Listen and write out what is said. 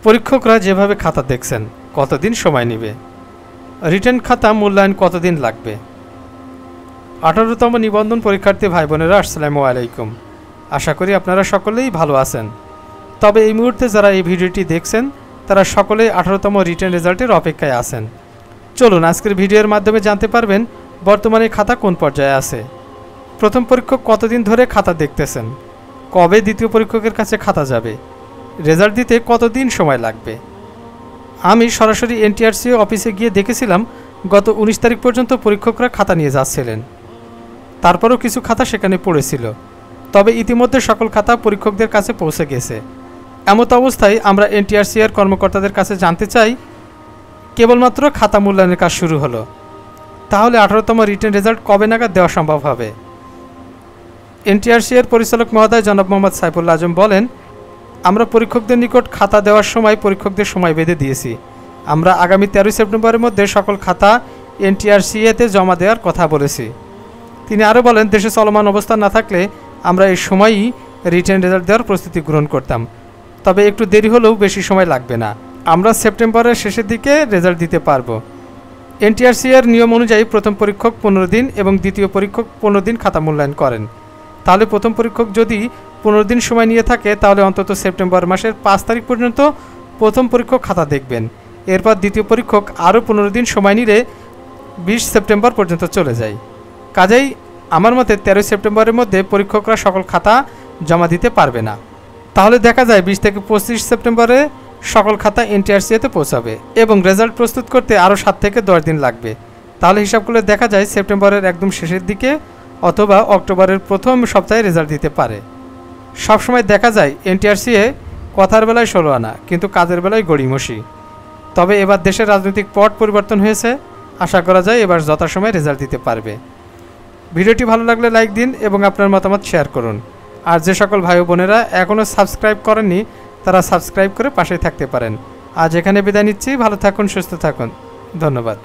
পরীক্ষকরা যেভাবে খাতা দেখছেন কতদিন সময় নেবে, রিটেন খাতা মূল্যায়ন কতদিন লাগবে। 18তম নিবন্ধন পরীক্ষার্থী ভাই বোনেরা, আসসালামু আলাইকুম। আশা করি আপনারা সকলেই ভালো আছেন। তবে এই মুহূর্তে যারা এই ভিডিওটি দেখছেন তারা সকলেই 18তম রিটেন রেজাল্টের অপেক্ষায় আছেন। চলুন আজকের ভিডিওর মাধ্যমে জানতে পারবেন বর্তমানে খাতা কোন পর্যায়ে আছে, প্রথম পরীক্ষক কতদিন ধরে খাতা দেখতেছেন, কবে দ্বিতীয় পরীক্ষকের কাছে খাতা যাবে, রেজাল্ট দিতে কতদিন সময় লাগবে। আমি সরাসরি এনটিআরসি অফিসে গিয়ে দেখেছিলাম গত 19 তারিখ পর্যন্ত পরীক্ষকরা খাতা নিয়ে যাচ্ছিলেন। তারপরও কিছু খাতা সেখানে পড়েছিল, তবে ইতিমধ্যে সকল খাতা পরীক্ষকদের কাছে পৌঁছে গেছে। এমত অবস্থায় আমরা এনটিআরসি এর কর্মকর্তাদের কাছে জানতে চাই, কেবলমাত্র খাতা মূল্যায়নের কাজ শুরু হলো, তাহলে 18তম রিটেন রেজাল্ট কবে নাগাদ দেওয়া সম্ভব হবে। এনটিআরসি এর পরিচালক মহোদয় জনাব মোহাম্মদ সাইফুল্লাহ আজম বলেন, আমরা পরীক্ষকদের নিকট খাতা দেওয়ার সময় পরীক্ষকদের সময় বেঁধে দিয়েছি। আমরা আগামী 13 সেপ্টেম্বরের মধ্যে সকল খাতা এনটিআরসিএতে জমা দেওয়ার কথা বলেছি। তিনি আরও বলেন, দেশে চলমান অবস্থা না থাকলে আমরা এই সময়ই রিটেন রেজাল্ট দেওয়ার প্রস্তুতি গ্রহণ করতাম, তবে একটু দেরি হলেও বেশি সময় লাগবে না। আমরা সেপ্টেম্বরের শেষের দিকে রেজাল্ট দিতে পারবো। এনটিআরসি এর নিয়ম অনুযায়ী প্রথম পরীক্ষক 15 দিন এবং দ্বিতীয় পরীক্ষক 15 দিন খাতা মূল্যায়ন করেন। তাহলে প্রথম পরীক্ষক যদি 15 দিন সময় নিয়ে থাকে তাহলে অন্তত সেপ্টেম্বর মাসের 5 তারিখ পর্যন্ত প্রথম পরীক্ষক খাতা দেখবেন। এরপর দ্বিতীয় পরীক্ষক আরও 15 দিন সময় নিলে 20 সেপ্টেম্বর পর্যন্ত চলে যায়। কাজেই আমার মতে 13 সেপ্টেম্বরের মধ্যে পরীক্ষকরা সকল খাতা জমা দিতে পারবে না। তাহলে দেখা যায় 20 থেকে 25 সেপ্টেম্বরে সকল খাতা এনটিআরসিতে পৌঁছাবে এবং রেজাল্ট প্রস্তুত করতে আরও 7 থেকে 10 দিন লাগবে। তাহলে হিসাব করলে দেখা যায় সেপ্টেম্বরের একদম শেষের দিকে অথবা অক্টোবরের প্রথম সপ্তাহে রেজাল্ট দিতে পারে। সবসময় দেখা যায় এনটিআরসিএ কথার বেলায় 16 আনা, কিন্তু কাজের বেলায় গড়িমসি। তবে এবার দেশের রাজনৈতিক পট পরিবর্তন হয়েছে, আশা করা যায় এবার যথাসময়ে রেজাল্ট দিতে পারবে। ভিডিওটি ভালো লাগলে লাইক দিন এবং আপনার মতামত শেয়ার করুন। আর যে সকল ভাই বোনেরা এখনও সাবস্ক্রাইব করেননি তারা সাবস্ক্রাইব করে পাশেই থাকতে পারেন। আজ এখানে বিদায় নিচ্ছি। ভালো থাকুন, সুস্থ থাকুন, ধন্যবাদ।